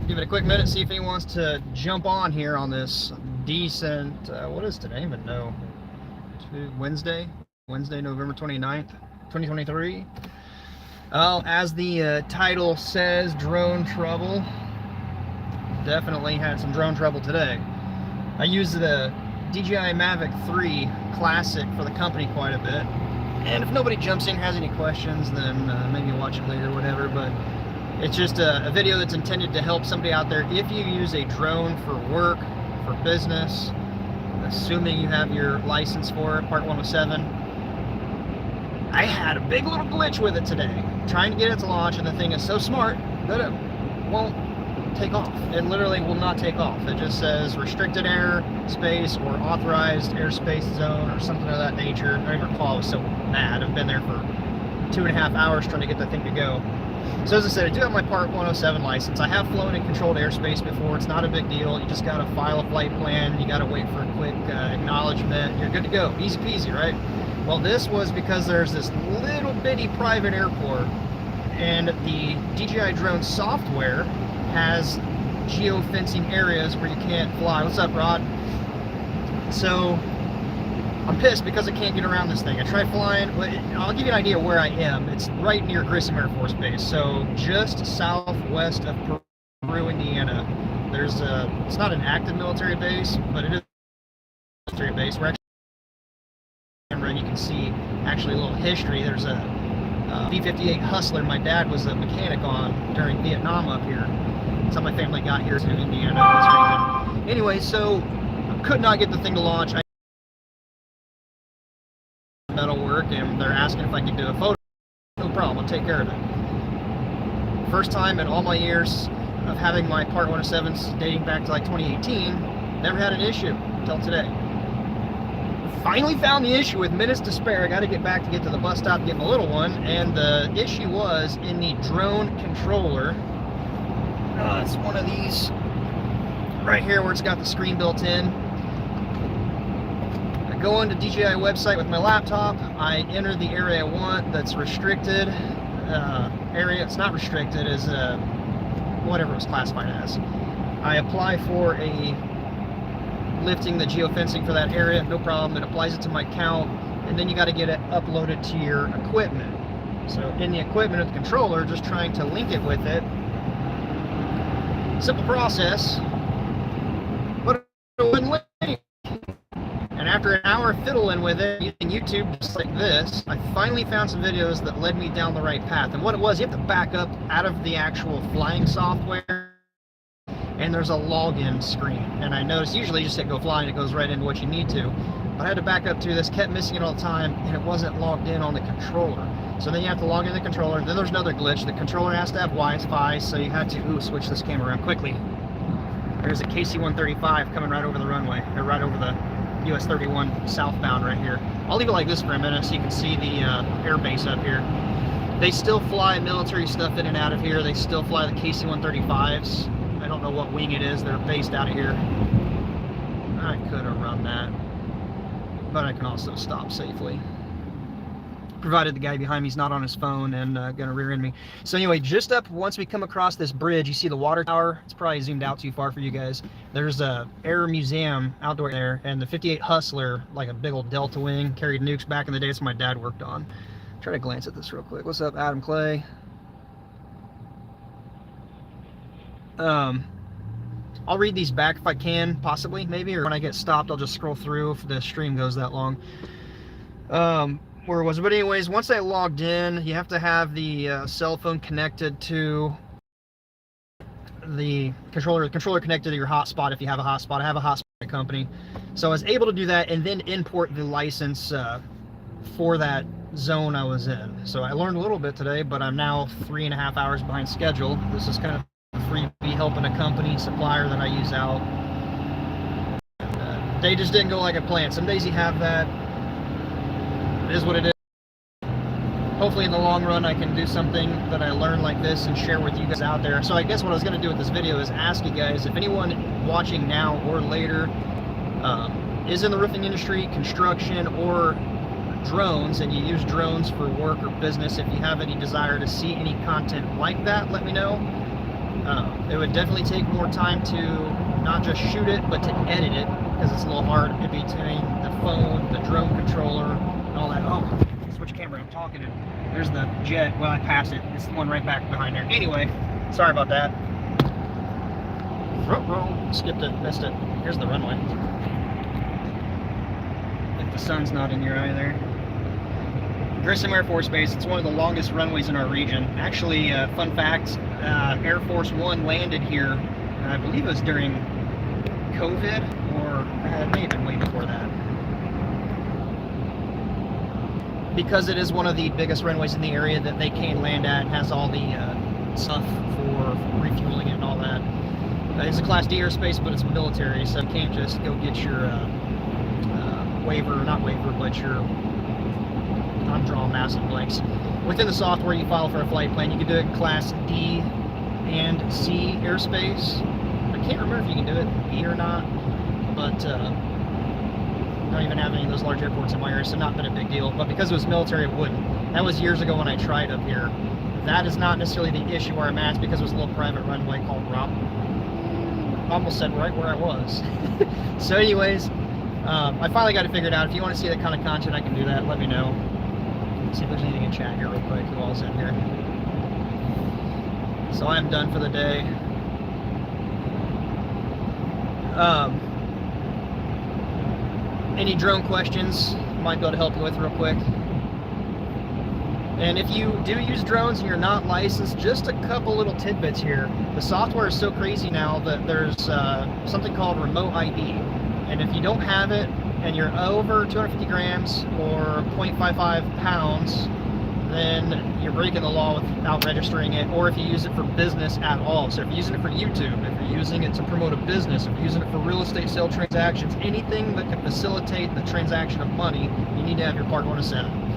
give it a quick minute, see if anyone wants to jump on here on this decent, what is today? I don't even know. Wednesday, November 29th, 2023. Well, as the title says, drone trouble. Definitely had some drone trouble today. I use the DJI Mavic 3 Classic for the company quite a bit. And if nobody jumps in and has any questions, then maybe watch it later or whatever. But it's just a video that's intended to help somebody out there. If you use a drone for work, for business, assuming you have your license for it, Part 107, I had a big little glitch with it today. Trying to get it to launch, and the thing is so smart that it won't take off. It literally will not take off. It just says restricted airspace or authorized airspace zone or something of that nature. I don't even recall. I was so mad. I've been there for 2.5 hours trying to get the thing to go. So as I said, I do have my Part 107 license. I have flown in controlled airspace before. It's not a big deal. You just got to file a flight plan. You got to wait for a quick acknowledgement. You're good to go. Easy peasy, right? Well, this was because there's this little bitty private airport, and the DJI drone software has geo-fencing areas where you can't fly. What's up, Rod? So I'm pissed because I can't get around this thing. I tried flying. I'll give you an idea of where I am. It's right near Grissom Air Force Base, so just southwest of Peru, Indiana. There's it's not an active military base, but it is a military base. We're actually, and you can see actually a little history. There's a B-58 Hustler my dad was a mechanic on during Vietnam up here. That's how my family got here to Indiana. Anyway, so I could not get the thing to launch. I metal work, and they're asking if I could do a photo. No problem, I'll take care of it. First time in all my years of having my Part 107s dating back to like 2018, never had an issue until today. Finally found the issue with minutes to spare. I got to get back to get to the bus stop, get my little one, and the issue was in the drone controller. It's one of these right here where it's got the screen built in. I go on to DJI website with my laptop. I enter the area I want that's restricted. Area it's not restricted is whatever it was classified as. I apply for a lifting the geofencing for that area, no problem. It applies it to my account, and then you got to get it uploaded to your equipment. So in the equipment of the controller, just trying to link it with it. Simple process, but it wouldn't link. And after an hour fiddling with it, using YouTube just like this, I finally found some videos that led me down the right path. And what it was, you have to back up out of the actual flying software, and there's a login screen. And I noticed usually you just hit go fly and it goes right into what you need to. But I had to back up to this, kept missing it all the time, and it wasn't logged in on the controller. So then you have to log in the controller. Then there's another glitch. The controller has to have Wi-Fi, so you had to switch this camera around quickly. There's a KC-135 coming right over the runway, or right over the US 31 southbound right here. I'll leave it like this for a minute so you can see the air base up here. They still fly military stuff in and out of here. They still fly the KC-135s. I don't know what wing it is. They're based out of here. I could have run that, but I can also stop safely, provided the guy behind me is not on his phone and gonna rear end me. So anyway, just up once we come across this bridge, you see the water tower. It's probably zoomed out too far for you guys. There's a air museum outdoor there, and the 58 Hustler, like a big old Delta wing, carried nukes back in the day. That's what my dad worked on. Try to glance at this real quick. What's up, Adam Clay? I'll read these back if I can, possibly, maybe, or when I get stopped, I'll just scroll through if the stream goes that long. Where was it? But anyways, once I logged in, you have to have the cell phone connected to the controller connected to your hotspot if you have a hotspot. I have a hotspot company, so I was able to do that and then import the license for that zone I was in. So I learned a little bit today, but I'm now 3.5 hours behind schedule. This is kind of freebie helping a company supplier that I use out. And, they just didn't go like I planned. Some days you have that. It is what it is. Hopefully in the long run I can do something that I learned like this and share with you guys out there. So I guess what I was going to do with this video is ask you guys if anyone watching now or later is in the roofing industry, construction, or drones, and you use drones for work or business. If you have any desire to see any content like that, let me know. It would definitely take more time to not just shoot it, but to edit it, because it's a little hard in between the phone, the drone controller, and all that. Oh, switch camera, I'm talking, and there's the jet. Well, I passed it. It's the one right back behind there. Anyway, sorry about that. Skipped it, missed it. Here's the runway. If the sun's not in your eye there. Grissom Air Force Base, it's one of the longest runways in our region. Actually, fun fact, Air Force One landed here, I believe it was during COVID, or it may have been way before that. Because it is one of the biggest runways in the area that they can land at, and has all the stuff for refueling it and all that. It's a Class D airspace, but it's military, so you can't just go get your waiver, not waiver, but your, I'm drawing massive blanks. Within the software, you file for a flight plan. You can do it in Class D and C airspace. I can't remember if you can do it in B or not, but I don't even have any of those large airports in my area, so not been a big deal. But because it was military, it wouldn't. That was years ago when I tried up here. That is not necessarily the issue where I'm at. It's because it was a little private runway called Rob. Almost said right where I was. So anyways, I finally got it figured out. If you want to see that kind of content, I can do that. Let me know. Let's see if there's anything in chat here real quick. Who all's in here? So I'm done for the day. Any drone questions? Might be able to help you with real quick. And if you do use drones and you're not licensed, just a couple little tidbits here. The software is so crazy now that there's something called remote ID. And if you don't have it and you're over 250 grams or 0.55 pounds, then you're breaking the law without registering it, or if you use it for business at all. So if you're using it for YouTube, if you're using it to promote a business, if you're using it for real estate sale transactions, anything that can facilitate the transaction of money, you need to have your Part 107.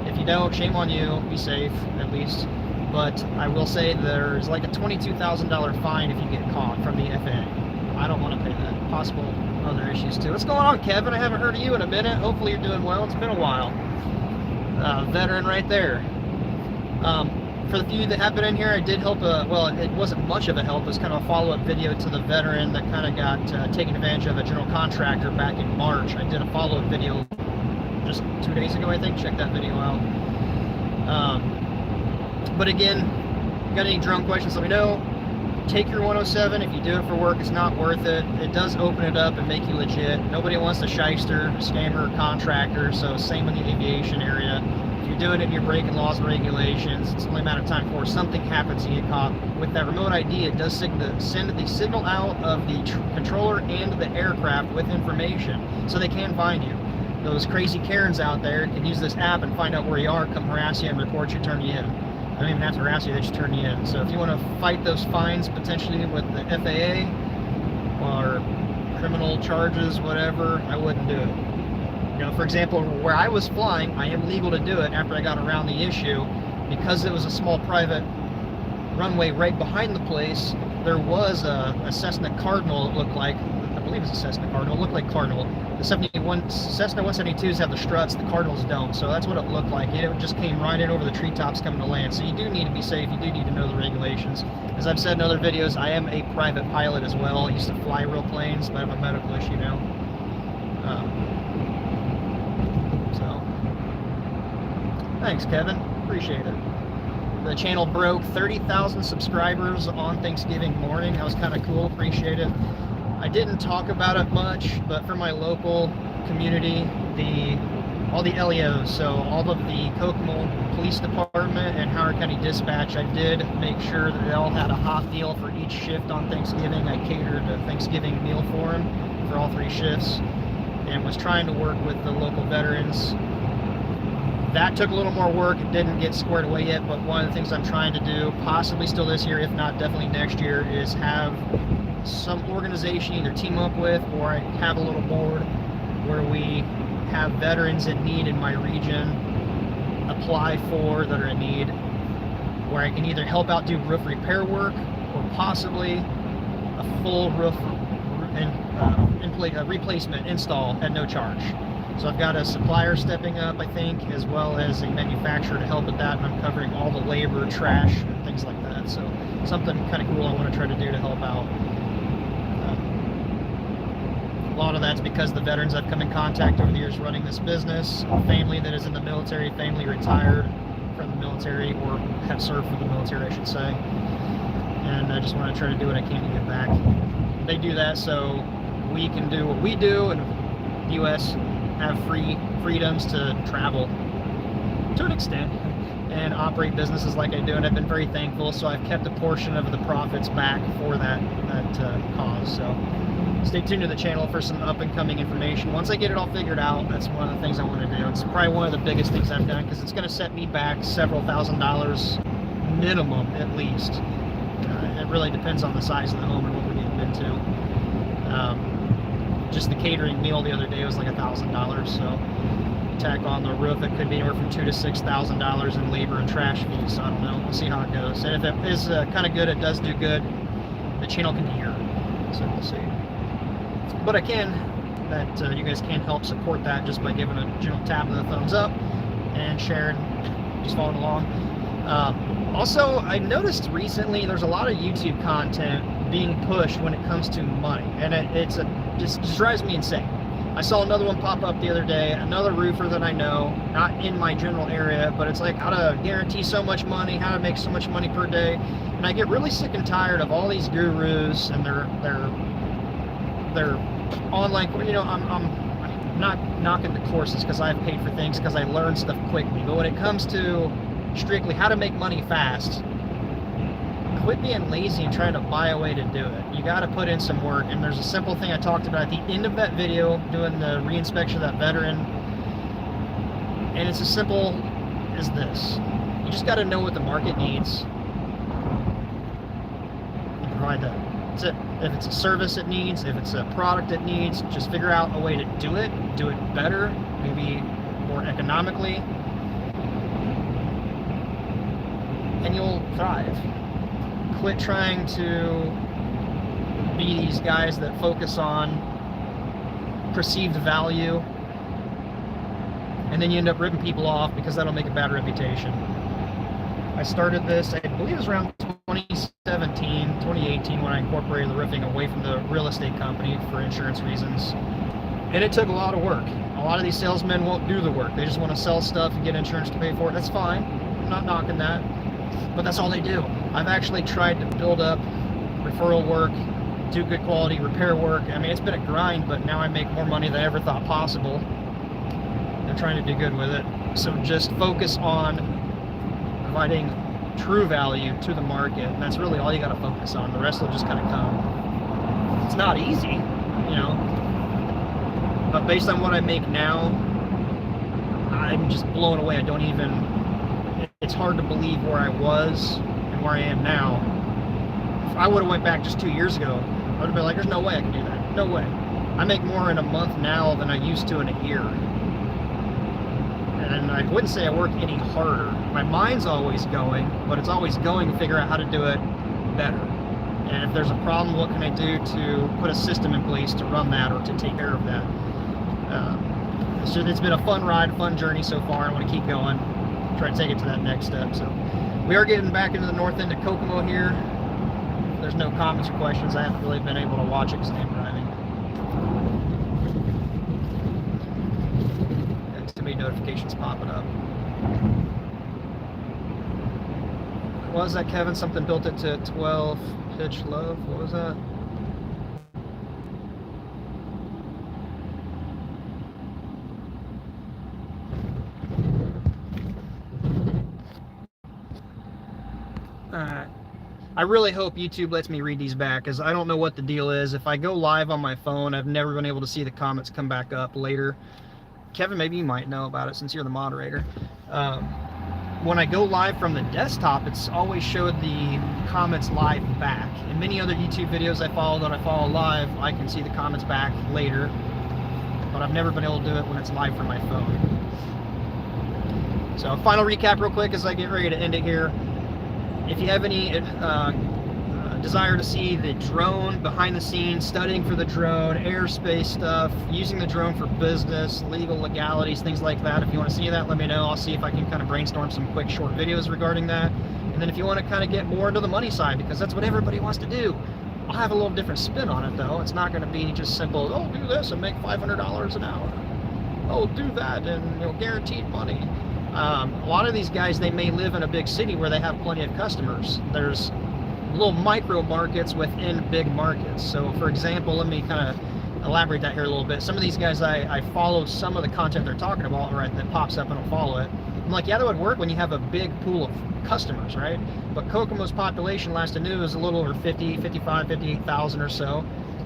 If you don't, shame on you, be safe, at least. But I will say there's like a $22,000 fine if you get caught from the FAA. I don't want to pay that. Possible other issues too. What's going on, Kevin? I haven't heard of you in a minute. Hopefully you're doing well. It's been a while. Veteran right there. For the few that have been in here, I did help, well, it wasn't much of a help. It was kind of a follow-up video to the veteran that kind of got taken advantage of a general contractor back in March. I did a follow-up video just 2 days ago, I think. Check that video out. But again, got any drone questions, let me know. Take your 107. If you do it for work, it's not worth it. It does open it up and make you legit. Nobody wants a shyster, scammer, contractor, so same in the aviation area. If you're doing it and you're breaking laws and regulations, it's only a matter of time before something happens and you get caught. With that remote ID, it does send the signal out of the controller and the aircraft with information, so they can find you. Those crazy Karens out there can use this app and find out where you are, come harass you and report you, turn you in. I don't even have to harass you, they just turn you in. So if you want to fight those fines potentially with the FAA or criminal charges, whatever, I wouldn't do it. You know, for example, where I was flying, I am legal to do it after I got around the issue. Because it was a small private runway right behind the place, there was a Cessna Cardinal, it looked like. I believe it's a Cessna Cardinal, it looked like Cardinal. The Cessna 172s have the struts, the Cardinals don't, so that's what it looked like. It just came right in over the treetops coming to land, so you do need to be safe, you do need to know the regulations. As I've said in other videos, I am a private pilot as well. I used to fly real planes, but I have a medical issue now. So, thanks Kevin, appreciate it. The channel broke 30,000 subscribers on Thanksgiving morning. That was kind of cool, appreciate it. I didn't talk about it much, but for my local community, all the LEOs, so all of the Kokomo Police Department and Howard County Dispatch, I did make sure that they all had a hot deal for each shift on Thanksgiving. I catered a Thanksgiving meal for them for all 3 shifts and was trying to work with the local veterans. That took a little more work. It didn't get squared away yet, but one of the things I'm trying to do, possibly still this year, if not definitely next year, is have some organization either team up with, or I have a little board where we have veterans in need in my region apply for that are in need, where I can either help out do roof repair work or possibly a full roof replacement install at no charge. So I've got a supplier stepping up, I think, as well as a manufacturer to help with that, and I'm covering all the labor, trash, and things like that. So something kind of cool I want to try to do to help out. A lot of that's because the veterans I've come in contact over the years running this business, family that is in the military, family retired from the military, or have served for the military, I should say. And I just want to try to do what I can to give back. They do that so we can do what we do, and the U.S. have freedoms to travel to an extent and operate businesses like I do, and I've been very thankful. So I've kept a portion of the profits back for that cause. So stay tuned to the channel for some up-and-coming information. Once I get it all figured out, that's one of the things I want to do. It's probably one of the biggest things I've done, because it's going to set me back several $1,000s minimum, at least. It really depends on the size of the home and what we're getting into. Just the catering meal the other day was like $1,000, so tack on the roof, it could be anywhere from $2,000 to $6,000 in labor and trash fees. So I don't know. We'll see how it goes. And if it is kind of good, it does do good, the channel can hear. So we'll see. But you guys can help support that just by giving a gentle tap of the thumbs up and sharing, just following along. Also, I noticed recently there's a lot of YouTube content being pushed when it comes to money, and it just drives me insane. I saw another one pop up the other day, another roofer that I know, not in my general area, but it's like how to guarantee so much money, how to make so much money per day. And I get really sick and tired of all these gurus and their online, I'm not knocking the courses, because I've paid for things because I learn stuff quickly. But when it comes to strictly how to make money fast, quit being lazy and trying to buy a way to do it. You got to put in some work. And there's a simple thing I talked about at the end of that video, doing the reinspection of that veteran. And it's as simple as this. You just got to know what the market needs and provide that. That's it. If it's a service it needs, if it's a product it needs, just figure out a way to do it better, maybe more economically, and you'll thrive. Quit trying to be these guys that focus on perceived value, and then you end up ripping people off because that'll make a bad reputation. I started this, I believe it was around 2018 when I incorporated the roofing away from the real estate company for insurance reasons. And it took a lot of work. A lot of these salesmen won't do the work. They just want to sell stuff and get insurance to pay for it. That's fine. I'm not knocking that. But that's all they do. I've actually tried to build up referral work, do good quality repair work. I mean, it's been a grind, but now I make more money than I ever thought possible. I'm trying to do good with it. So just focus on providing true value to the market. And that's really all you got to focus on. The rest will just kind of come. It's not easy, but based on what I make now, I'm just blown away. It's hard to believe where I was and where I am now. If I would have went back just 2 years ago, I would have been like, there's no way I can do that. No way. I make more in a month now than I used to in a year. And I wouldn't say I work any harder. My mind's always going, but it's always going to figure out how to do it better. And if there's a problem, what can I do to put a system in place to run that or to take care of that? It's been a fun ride, fun journey so far. I want to keep going, try to take it to that next step. So we are getting back into the north end of Kokomo here. If there's no comments or questions, I haven't really been able to watch it because I'm driving. Got too many notifications popping up. What was that, Kevin? Something built it to 12 pitch love. What was that? Alright. I really hope YouTube lets me read these back, because I don't know what the deal is. If I go live on my phone, I've never been able to see the comments come back up later. Kevin, maybe you might know about it since you're the moderator. When I go live from the desktop, it's always showed the comments live back. In many other YouTube videos I follow live, I can see the comments back later, but I've never been able to do it when it's live from my phone. So final recap real quick as I get ready to end it here. If you have any desire to see the drone behind the scenes, studying for the drone, airspace stuff, using the drone for business, legal legalities, things like that, if you want to see that, let me know. I'll see if I can kind of brainstorm some quick short videos regarding that. And then if you want to kind of get more into the money side, because that's what everybody wants to do, I'll have a little different spin on it though. It's not going to be just simple, oh, do this and make $500 an hour. Oh, do that and, you know, guaranteed money. A lot of these guys, they may live in a big city where they have plenty of customers. There's little micro markets within big markets. So for example, let me kind of elaborate that here a little bit. Some of these guys, I follow some of the content they're talking about, right, that pops up and I'll follow it. I'm like, yeah, that would work when you have a big pool of customers, right? But Kokomo's population, last I knew, is a little over 58,000 or so.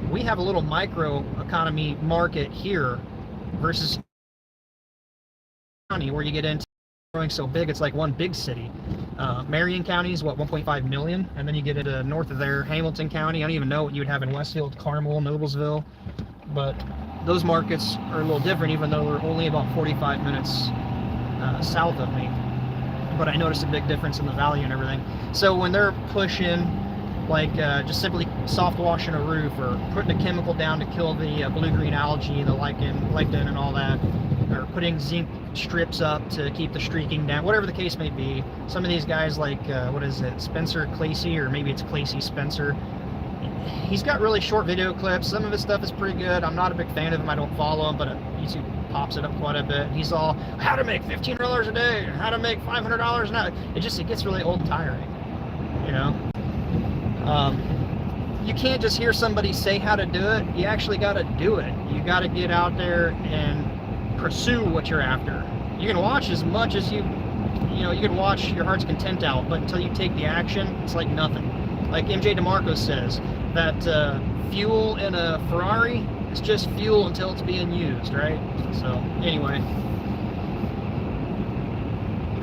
We have a little micro economy market here versus county where you get into growing so big, it's like one big city. Marion County is what, 1.5 million, and then you get into north of there, Hamilton County. I don't even know what you would have in Westfield, Carmel, Noblesville, but those markets are a little different, even though they're only about 45 minutes south of me. But I noticed a big difference in the value and everything. So when they're pushing, like just simply soft washing a roof or putting a chemical down to kill the blue-green algae, the lichen and all that, or putting zinc strips up to keep the streaking down, whatever the case may be. Some of these guys, like what is it, Spencer Clacy, or maybe it's Clacy Spencer, he's got really short video clips. Some of his stuff is pretty good. I'm not a big fan of him. I don't follow him, but YouTube pops it up quite a bit. He's all, how to make $15 a day, how to make $500 an hour. It gets really old and tiring, you know. You can't just hear somebody say how to do it. You actually got to do it. You got to get out there and pursue what you're after. You can watch as much as you can watch your heart's content out, but until you take the action, it's like nothing. Like MJ DeMarco says, that fuel in a Ferrari is just fuel until it's being used, right? So anyway,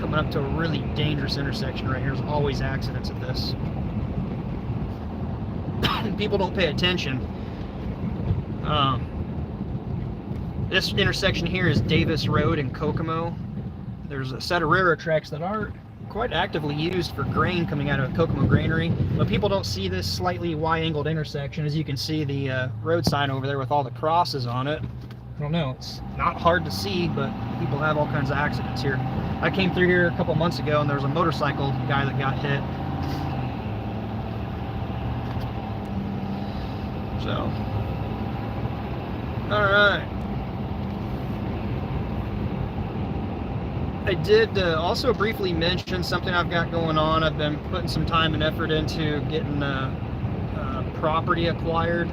coming up to a really dangerous intersection right here. There's always accidents at this. People don't pay attention. This intersection here is Davis Road in Kokomo. There's a set of railroad tracks that are quite actively used for grain coming out of a Kokomo granary, but people don't see this slightly Y-angled intersection. As you can see, the road sign over there with all the crosses on it. I don't know, it's not hard to see, but people have all kinds of accidents here. I came through here a couple months ago and there was a motorcycle guy that got hit. So, alright. I did also briefly mention something I've got going on. I've been putting some time and effort into getting property acquired.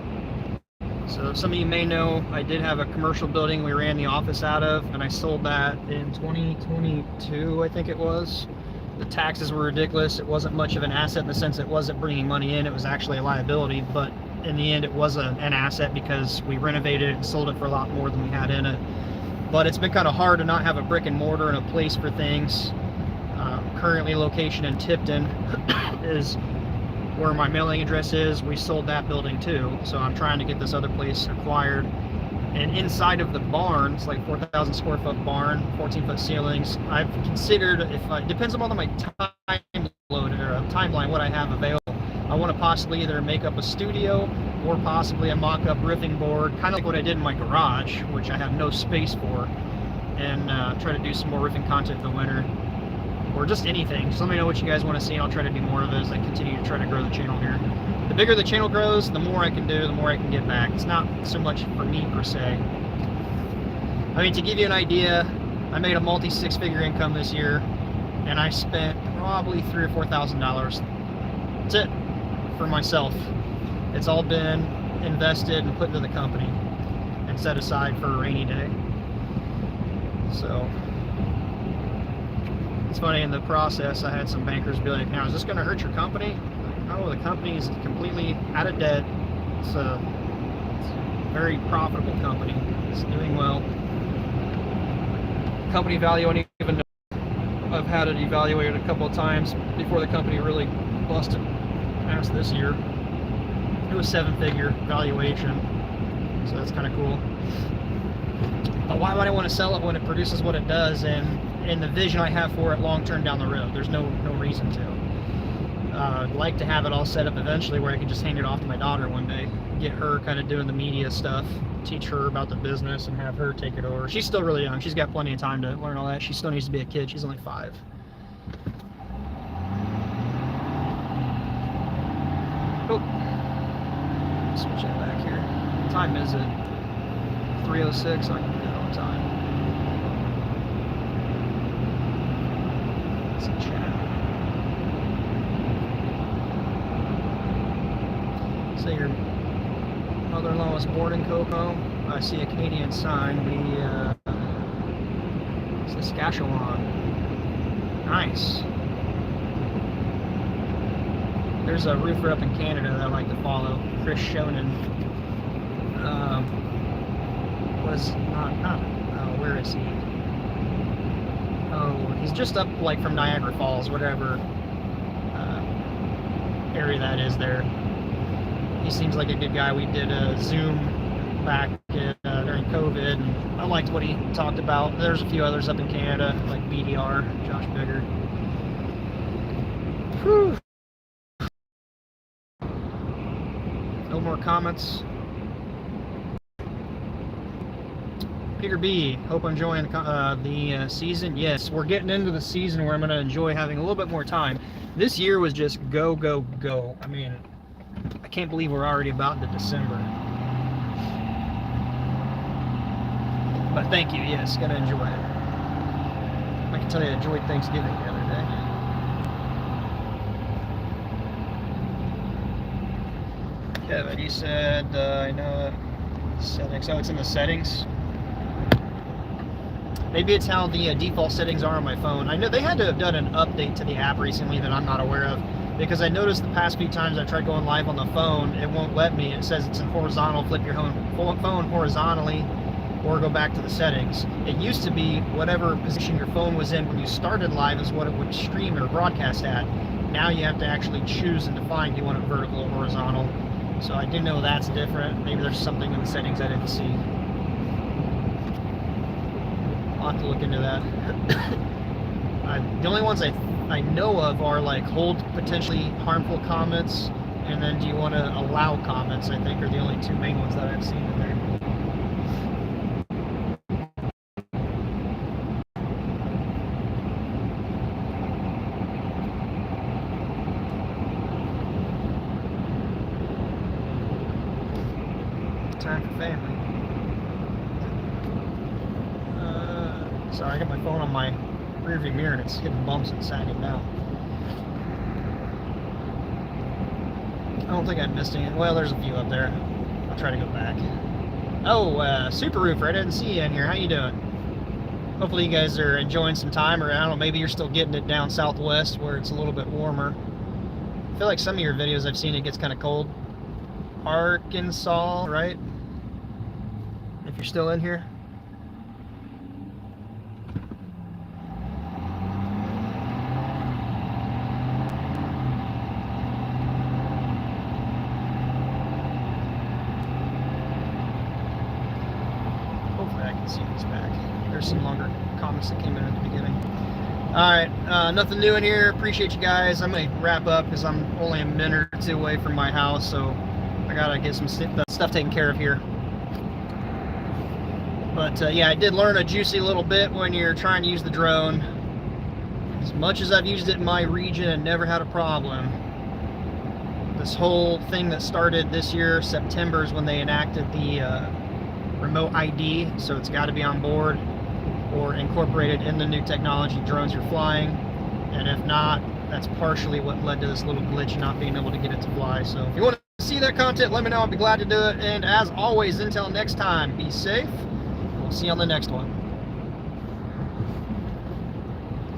So some of you may know I did have a commercial building we ran the office out of, and I sold that in 2022, I think it was. The taxes were ridiculous. It wasn't much of an asset in the sense it wasn't bringing money in. It was actually a liability, but in the end it was an asset because we renovated it and sold it for a lot more than we had in it. But it's been kind of hard to not have a brick and mortar and a place for things. Currently location in Tipton is where my mailing address is. We sold that building too, so I'm trying to get this other place acquired. And inside of the barn, it's like 4,000 square foot barn, 14-foot ceilings. I've considered, it depends upon my timeline, what I have available. I want to possibly either make up a studio or possibly a mock-up roofing board, kind of like what I did in my garage, which I have no space for, and try to do some more roofing content in the winter, or just anything. So let me know what you guys want to see, and I'll try to do more of it as I continue to try to grow the channel here. The bigger the channel grows, the more I can do, the more I can get back. It's not so much for me per se. I mean, to give you an idea, I made a multi-six-figure income this year, and I spent probably $3,000 or $4,000. That's it for myself. It's all been invested and put into the company and set aside for a rainy day. So it's funny, in the process I had some bankers be like, now is this going to hurt your company? No, the company is completely out of debt. It's a very profitable company. It's doing well. Company value, I don't even know. I've had it evaluated a couple of times before the company really busted ass this year. It was 7-figure valuation, so that's kind of cool. But why would I want to sell it when it produces what it does, and the vision I have for it long term down the road? There's no reason to. I'd like to have it all set up eventually where I can just hand it off to my daughter one day, get her kind of doing the media stuff, teach her about the business, and have her take it over. She's still really young. She's got plenty of time to learn all that. She still needs to be a kid. She's only 5. Oh, switch that back here. What time is it? 3:06. I can do it on time. Let's see chat. So your mother-in-law was born in Coco. I see a Canadian sign. Saskatchewan. Nice. There's a roofer up in Canada that I like to follow, Chris Shonen. Where is he? Oh, he's just up like from Niagara Falls, whatever area that is there. He seems like a good guy. We did a Zoom back during COVID, and I liked what he talked about. There's a few others up in Canada, like BDR, Josh Bigger. Whew. No more comments. Peter B, hope I'm enjoying the season. Yes, we're getting into the season where I'm going to enjoy having a little bit more time. This year was just go, go, go. I mean, I can't believe we're already about into December. But thank you, yes, gotta enjoy it. I can tell you I enjoyed Thanksgiving the other day. Kevin, you said, I know, settings. Oh, it's in the settings. Maybe it's how the default settings are on my phone. I know they had to have done an update to the app recently that I'm not aware of, because I noticed the past few times I tried going live on the phone, it won't let me. It says it's in horizontal. Flip your phone horizontally, or go back to the settings. It used to be whatever position your phone was in when you started live is what it would stream or broadcast at. Now you have to actually choose and define, do you want it vertical or horizontal. So I do know that's different. Maybe there's something in the settings I didn't see. I'll have to look into that. The only ones I know of are like hold potentially harmful comments, and then do you want to allow comments, I think are the only two main ones that I've seen in there. Time for family. Sorry, I got my phone on my rearview mirror and it's hitting bumps and sagging down. I don't think I missed any. Well, there's a few up there. I'll try to go back. Oh, Super Roofer, I didn't see you in here. How you doing? Hopefully you guys are enjoying some time, or I don't know, maybe you're still getting it down southwest where it's a little bit warmer. I feel like some of your videos I've seen it gets kind of cold. Arkansas, right? If you're still in here. Hopefully I can see this back. There's some longer comments that came in at the beginning. Alright, nothing new in here. Appreciate you guys. I'm going to wrap up because I'm only a minute or two away from my house, so I got to get some stuff taken care of here. But yeah, I did learn a juicy little bit when you're trying to use the drone. As much as I've used it in my region and never had a problem, this whole thing that started this year, September, is when they enacted the remote ID, so it's got to be on board or incorporated in the new technology drones you're flying, and if not, that's partially what led to this little glitch not being able to get it to fly. So if you want to see that content, let me know. I'll be glad to do it, and as always, until next time, be safe. We'll see you on the next one.